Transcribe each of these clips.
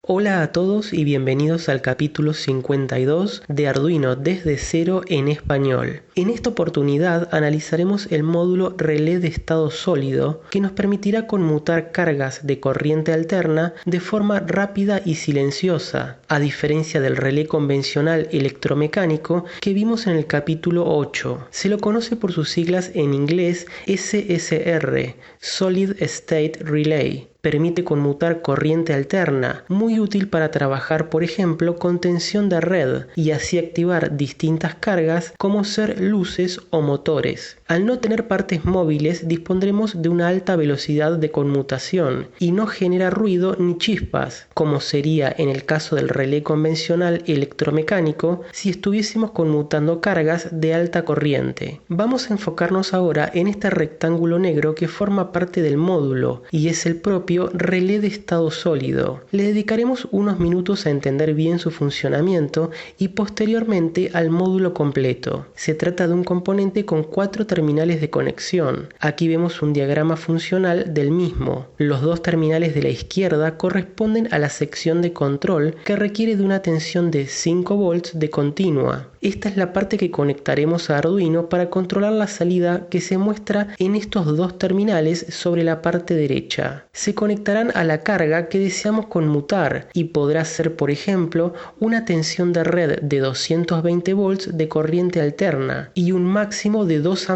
Hola a todos y bienvenidos al capítulo 52 de Arduino desde cero en español. En esta oportunidad analizaremos el módulo relé de estado sólido que nos permitirá conmutar cargas de corriente alterna de forma rápida y silenciosa, a diferencia del relé convencional electromecánico que vimos en el capítulo 8. Se lo conoce por sus siglas en inglés SSR, Solid State Relay. Permite conmutar corriente alterna, muy útil para trabajar, por ejemplo, con tensión de red y así activar distintas cargas como ser luces o motores. Al no tener partes móviles, dispondremos de una alta velocidad de conmutación y no genera ruido ni chispas, como sería en el caso del relé convencional electromecánico si estuviésemos conmutando cargas de alta corriente. Vamos a enfocarnos ahora en este rectángulo negro que forma parte del módulo y es el propio relé de estado sólido. Le dedicaremos unos minutos a entender bien su funcionamiento y posteriormente al módulo completo. Se trata de un componente con 4 terminales de conexión. Aquí vemos un diagrama funcional del mismo. Los 2 terminales de la izquierda corresponden a la sección de control que requiere de una tensión de 5 volts de continua. Esta es la parte que conectaremos a Arduino para controlar la salida que se muestra en estos 2 terminales sobre la parte derecha. Se conectarán a la carga que deseamos conmutar y podrá ser, por ejemplo, una tensión de red de 220 volts de corriente alterna y un máximo de 2 A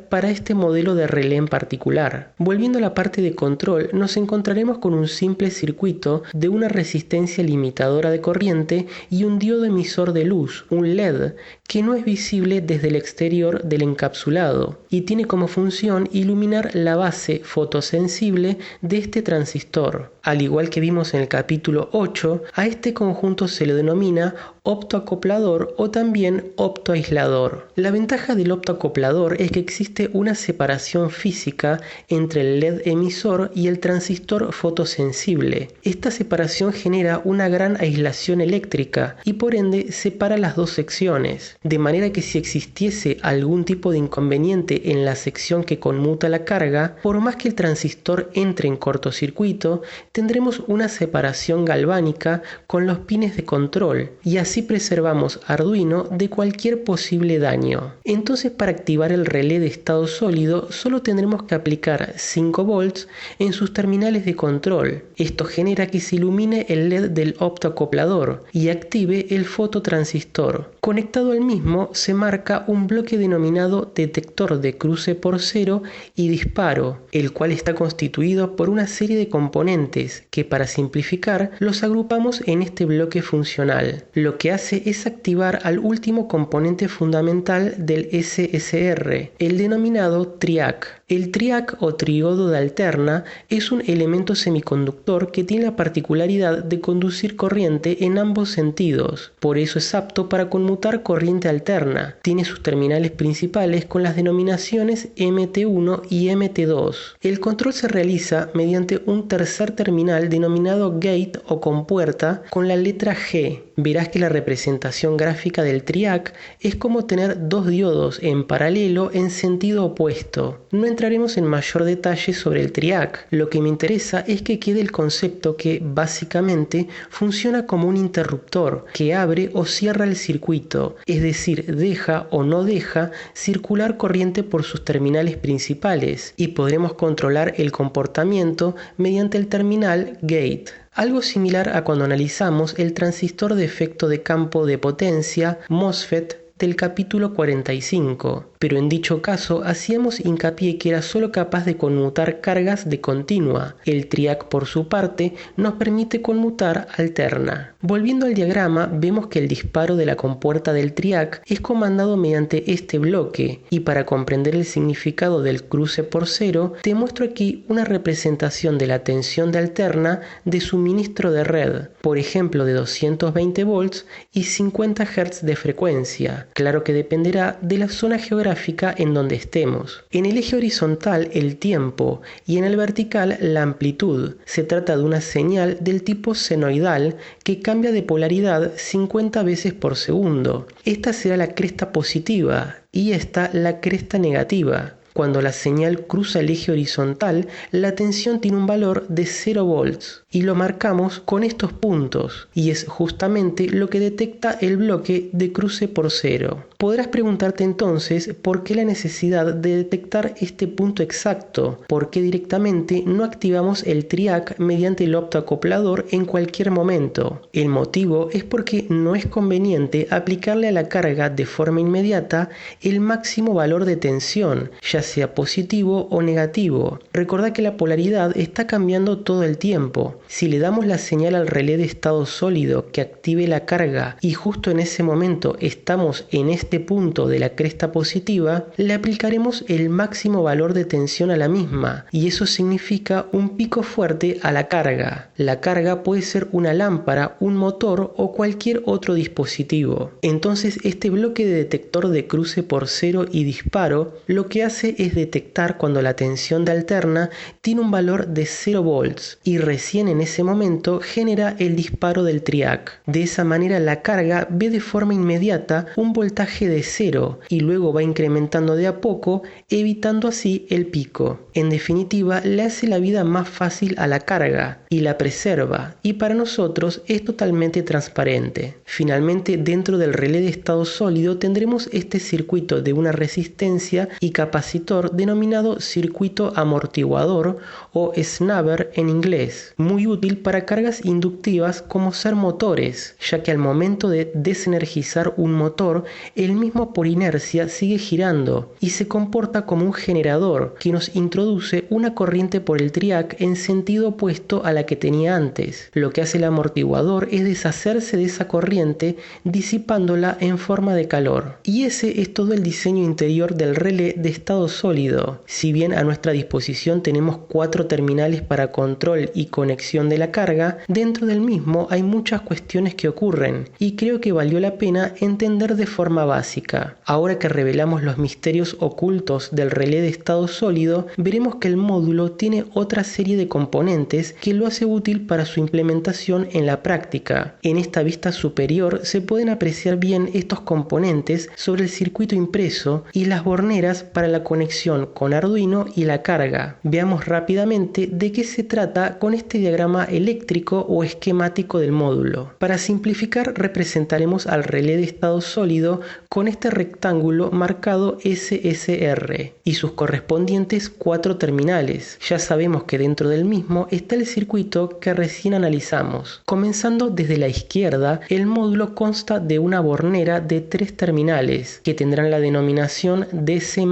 para este modelo de relé en particular. Volviendo a la parte de control, nos encontraremos con un simple circuito de una resistencia limitadora de corriente y un diodo emisor de luz, un LED, que no es visible desde el exterior del encapsulado y tiene como función iluminar la base fotosensible de este transistor. Al igual que vimos en el capítulo 8, a este conjunto se lo denomina optoacoplador o también optoaislador. La ventaja del optoacoplador es que existe una separación física entre el LED emisor y el transistor fotosensible. Esta separación genera una gran aislación eléctrica y por ende separa las dos secciones, de manera que si existiese algún tipo de inconveniente en la sección que conmuta la carga, por más que el transistor entre en cortocircuito, tendremos una separación galvánica con los pines de control y así preservamos Arduino de cualquier posible daño. Entonces, para activar el relé de estado sólido solo tendremos que aplicar 5 volts en sus terminales de control. Esto genera que se ilumine el LED del optoacoplador y active el fototransistor. Conectado al mismo se marca un bloque denominado detector de cruce por cero y disparo, el cual está constituido por una serie de componentes que, para simplificar, los agrupamos en este bloque funcional. Lo que hace es activar al último componente fundamental del SSR, el denominado TRIAC. El TRIAC o triodo de alterna es un elemento semiconductor que tiene la particularidad de conducir corriente en ambos sentidos. Por eso es apto para conmutar corriente alterna. Tiene sus terminales principales con las denominaciones MT1 y MT2. El control se realiza mediante un tercer terminal denominado gate o compuerta con la letra G. Verás que la representación gráfica del TRIAC es como tener 2 diodos en paralelo en sentido opuesto. No entraremos en mayor detalle sobre el TRIAC. Lo que me interesa es que quede el concepto que, básicamente, funciona como un interruptor que abre o cierra el circuito, es decir, deja o no deja circular corriente por sus terminales principales y podremos controlar el comportamiento mediante el terminal gate. Algo similar a cuando analizamos el transistor de efecto de campo de potencia, MOSFET, del capítulo 45, pero en dicho caso hacíamos hincapié que era solo capaz de conmutar cargas de continua. El TRIAC, por su parte, nos permite conmutar alterna. Volviendo al diagrama, vemos que el disparo de la compuerta del TRIAC es comandado mediante este bloque, y para comprender el significado del cruce por cero, te muestro aquí una representación de la tensión de alterna de suministro de red, por ejemplo de 220 volts y 50 Hz de frecuencia. Claro que dependerá de la zona geográfica en donde estemos. En el eje horizontal el tiempo y en el vertical la amplitud. Se trata de una señal del tipo senoidal que cambia de polaridad 50 veces por segundo. Esta será la cresta positiva y esta la cresta negativa. Cuando la señal cruza el eje horizontal, la tensión tiene un valor de 0 volts y lo marcamos con estos puntos, y es justamente lo que detecta el bloque de cruce por cero. Podrás preguntarte entonces por qué la necesidad de detectar este punto exacto, por qué directamente no activamos el TRIAC mediante el optoacoplador en cualquier momento. El motivo es porque no es conveniente aplicarle a la carga de forma inmediata el máximo valor de tensión, ya sea positivo o negativo. Recordá que la polaridad está cambiando todo el tiempo. Si le damos la señal al relé de estado sólido que active la carga y justo en ese momento estamos en este punto de la cresta positiva, le aplicaremos el máximo valor de tensión a la misma, y eso significa un pico fuerte a la carga. La carga puede ser una lámpara, un motor o cualquier otro dispositivo. Entonces este bloque de detector de cruce por cero y disparo lo que hace es detectar cuando la tensión de alterna tiene un valor de 0 volts y recién en ese momento genera el disparo del TRIAC. De esa manera la carga ve de forma inmediata un voltaje de 0 y luego va incrementando de a poco, evitando así el pico. En definitiva, le hace la vida más fácil a la carga y la preserva, y para nosotros es totalmente transparente. Finalmente, dentro del relé de estado sólido tendremos este circuito de una resistencia y capacitor denominado circuito amortiguador o snubber en inglés, muy útil para cargas inductivas como ser motores, ya que al momento de desenergizar un motor, el mismo por inercia sigue girando y se comporta como un generador que nos introduce una corriente por el TRIAC en sentido opuesto a la que tenía antes. Lo que hace el amortiguador es deshacerse de esa corriente disipándola en forma de calor. Y ese es todo el diseño interior del relé de estado sólido. Si bien a nuestra disposición tenemos 4 terminales para control y conexión de la carga, dentro del mismo hay muchas cuestiones que ocurren y creo que valió la pena entender de forma básica. Ahora que revelamos los misterios ocultos del relé de estado sólido, veremos que el módulo tiene otra serie de componentes que lo hace útil para su implementación en la práctica. En esta vista superior se pueden apreciar bien estos componentes sobre el circuito impreso y las borneras para la conexión con Arduino y la carga. Veamos rápidamente de qué se trata con este diagrama eléctrico o esquemático del módulo. Para simplificar, representaremos al relé de estado sólido con este rectángulo marcado SSR y sus correspondientes 4 terminales. Ya sabemos que dentro del mismo está el circuito que recién analizamos. Comenzando desde la izquierda, el módulo consta de una bornera de 3 terminales que tendrán la denominación DC+,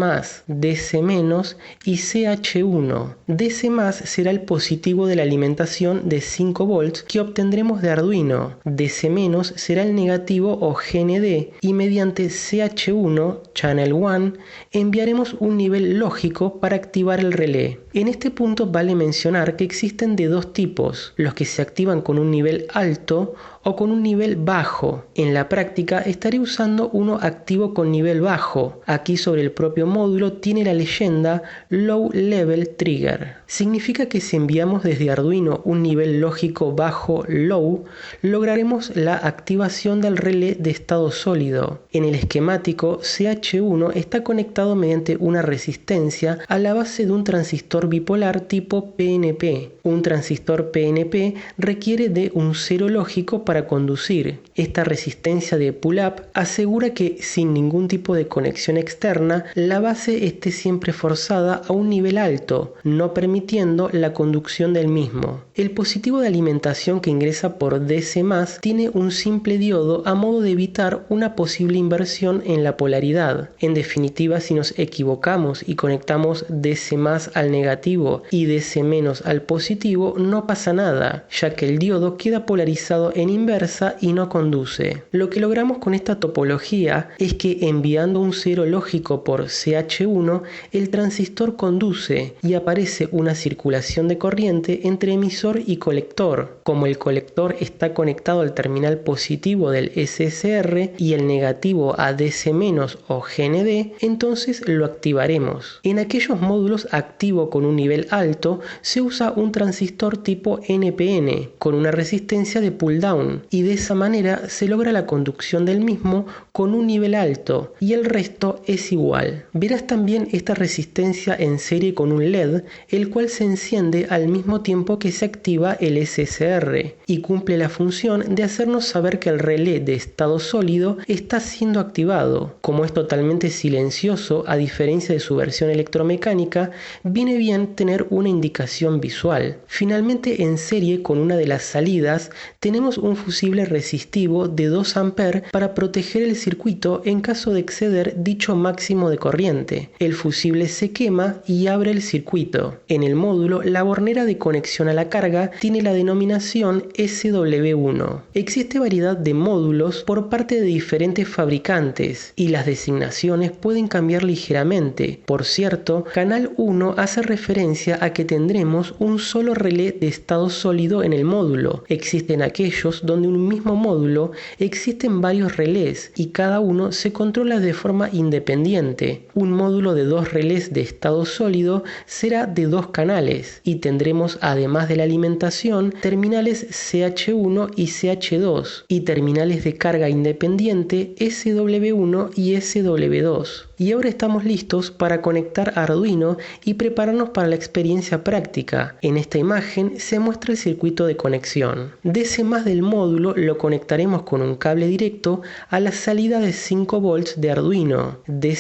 DC- y CH1. DC+ será el positivo de la alimentación de 5 volts que obtendremos de Arduino. DC- será el negativo o GND y mediante CH1, Channel 1, enviaremos un nivel lógico para activar el relé. En este punto vale mencionar que existen de 2 tipos, los que se activan con un nivel alto o con un nivel bajo. En la práctica estaré usando uno activo con nivel bajo. Aquí sobre el propio módulo tiene la leyenda Low Level Trigger. Significa que si enviamos desde Arduino un nivel lógico bajo low, lograremos la activación del relé de estado sólido. En el esquemático, CH1 está conectado mediante una resistencia a la base de un transistor bipolar tipo PNP. Un transistor PNP requiere de un cero lógico para conducir. Esta resistencia de pull-up asegura que sin ningún tipo de conexión externa, la base esté siempre forzada a un nivel alto, no permitiendo la conducción del mismo. El positivo de alimentación que ingresa por DC+ tiene un simple diodo a modo de evitar una posible inversión en la polaridad. En definitiva, si nos equivocamos y conectamos DC+ al negativo y DC- al positivo, no pasa nada, ya que el diodo queda polarizado en inversa y no conduce. Lo que logramos con esta topología es que enviando un cero lógico por CH1, el transistor conduce y aparece una circulación de corriente entre emisor y colector. Como el colector está conectado al terminal positivo del SSR y el negativo a DC- o GND, entonces lo activaremos. En aquellos módulos activo con con un nivel alto, se usa un transistor tipo NPN con una resistencia de pull-down y de esa manera se logra la conducción del mismo con un nivel alto y el resto es igual. Verás también esta resistencia en serie con un LED, el cual se enciende al mismo tiempo que se activa el SSR y cumple la función de hacernos saber que el relé de estado sólido está siendo activado. Como es totalmente silencioso, a diferencia de su versión electromecánica, viene bien tener una indicación visual. Finalmente, en serie con una de las salidas, tenemos un fusible resistivo de 2 A para proteger el circuito en caso de exceder dicho máximo de corriente. El fusible se quema y abre el circuito. En el módulo, la bornera de conexión a la carga tiene la denominación SW1. Existe variedad de módulos por parte de diferentes fabricantes y las designaciones pueden cambiar ligeramente. Por cierto, Canal 1 hace referencia a que tendremos un solo relé de estado sólido en el módulo. Existen aquellos donde un mismo módulo existen varios relés y cada uno se controla de forma independiente. Un módulo de 2 relés de estado sólido será de 2 canales y tendremos, además de la alimentación, terminales CH1 y CH2 y terminales de carga independiente SW1 y SW2. Y ahora estamos listos para conectar Arduino y prepararnos para la experiencia práctica. En esta imagen se muestra el circuito de conexión. DC+ del módulo lo conectaremos con un cable directo a la salida de 5 volts de Arduino, DC-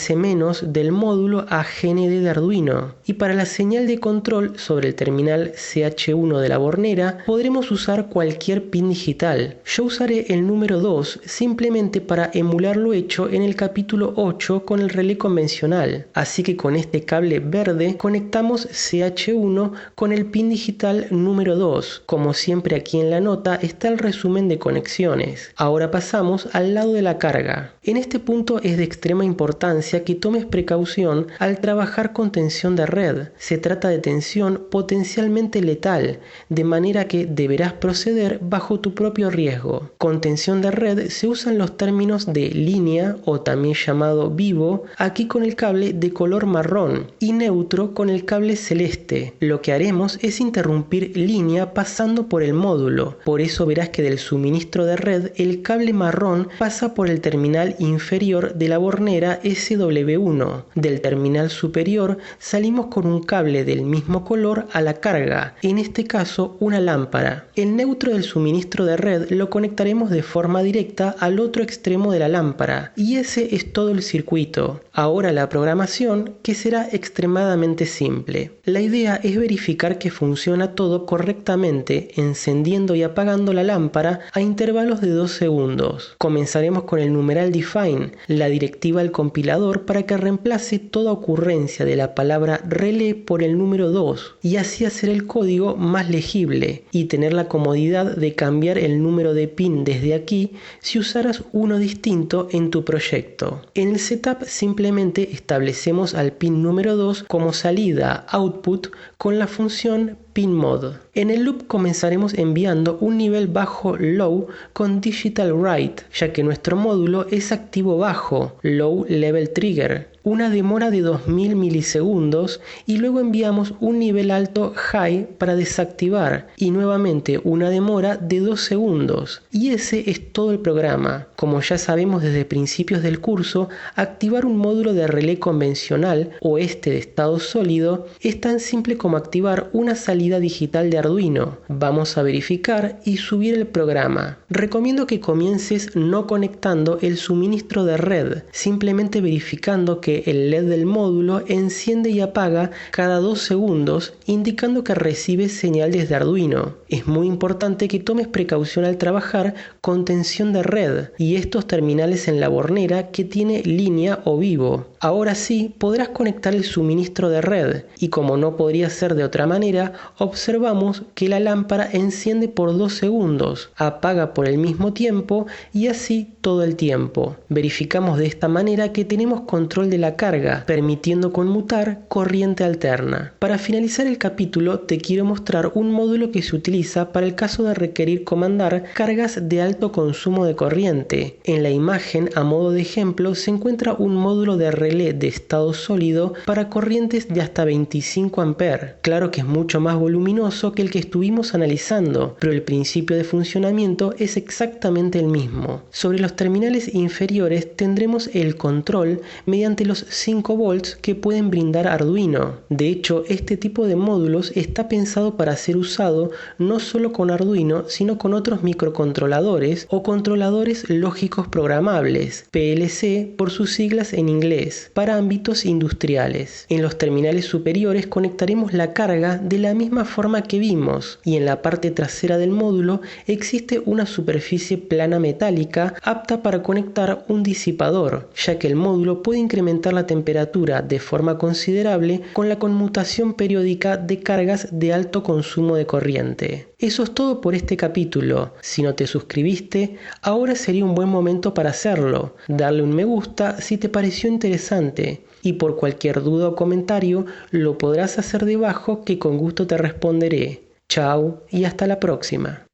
del módulo a GND de Arduino. Y para la señal de control sobre el terminal CH1 de la bornera podremos usar cualquier pin digital. Yo usaré el número 2 simplemente para emular lo hecho en el capítulo 8 con el relé convencional, así que con este cable verde conectamos CH1 con el pin digital número 2. Como siempre aquí en la nota está el resumen de conexiones. Ahora pasamos al lado de la carga. En este punto es de extrema importancia que tomes precaución al trabajar con tensión de red. Se trata de tensión potencialmente letal, de manera que deberás proceder bajo tu propio riesgo. Con tensión de red se usan los términos de línea o también llamado vivo, aquí con el cable de color marrón y neutro con el cable celeste. Lo que haremos es interrumpir línea pasando por el módulo. Por eso verás que del suministro de red el cable marrón pasa por el terminal inferior de la bornera SW1. Del terminal superior salimos con un cable del mismo color a la carga, en este caso una lámpara. El neutro del suministro de red lo conectaremos de forma directa al otro extremo de la lámpara y ese es todo el circuito. Ahora la programación, que será extremadamente simple. La idea es verificar que funciona todo correctamente encendiendo y apagando la lámpara a intervalos de 2 segundos. Comenzaremos con el numeral define, la directiva al compilador para que reemplace toda ocurrencia de la palabra relé por el número 2 y así hacer el código más legible y tener la comodidad de cambiar el número de pin desde aquí si usaras uno distinto en tu proyecto. En el setup simplemente establecemos al pin número 2 como salida output con la función pinMod. En el loop comenzaremos enviando un nivel bajo low con digital write, ya que nuestro módulo es activo bajo, low level trigger, una demora de 2000 milisegundos y luego enviamos un nivel alto high para desactivar y nuevamente una demora de 2 segundos. Y ese es todo el programa. Como ya sabemos desde principios del curso, activar un módulo de relé convencional o este de estado sólido es tan simple como activar una salida digital de Arduino. Vamos a verificar y subir el programa. Recomiendo que comiences no conectando el suministro de red, simplemente verificando que el LED del módulo enciende y apaga cada 2 segundos, indicando que recibe señal desde Arduino. Es muy importante que tomes precaución al trabajar con tensión de red y estos terminales en la bornera que tiene línea o vivo. Ahora sí podrás conectar el suministro de red y como no podría ser de otra manera, observamos que la lámpara enciende por 2 segundos, apaga por el mismo tiempo y así todo el tiempo. Verificamos de esta manera que tenemos control de la carga, permitiendo conmutar corriente alterna. Para finalizar el capítulo te quiero mostrar un módulo que se utiliza para el caso de requerir comandar cargas de alto consumo de corriente. En la imagen, a modo de ejemplo, se encuentra un módulo de relé relé de estado sólido para corrientes de hasta 25 A. Claro que es mucho más voluminoso que el que estuvimos analizando, pero el principio de funcionamiento es exactamente el mismo. Sobre los terminales inferiores tendremos el control mediante los 5 volts que pueden brindar Arduino. De hecho, este tipo de módulos está pensado para ser usado no solo con Arduino, sino con otros microcontroladores o controladores lógicos programables, PLC por sus siglas en inglés, para ámbitos industriales. En los terminales superiores conectaremos la carga de la misma forma que vimos, y en la parte trasera del módulo existe una superficie plana metálica apta para conectar un disipador, ya que el módulo puede incrementar la temperatura de forma considerable con la conmutación periódica de cargas de alto consumo de corriente. Eso es todo por este capítulo. Si no te suscribiste, ahora sería un buen momento para hacerlo. Darle un me gusta si te pareció interesante. Y por cualquier duda o comentario, lo podrás hacer debajo que con gusto te responderé. Chao y hasta la próxima.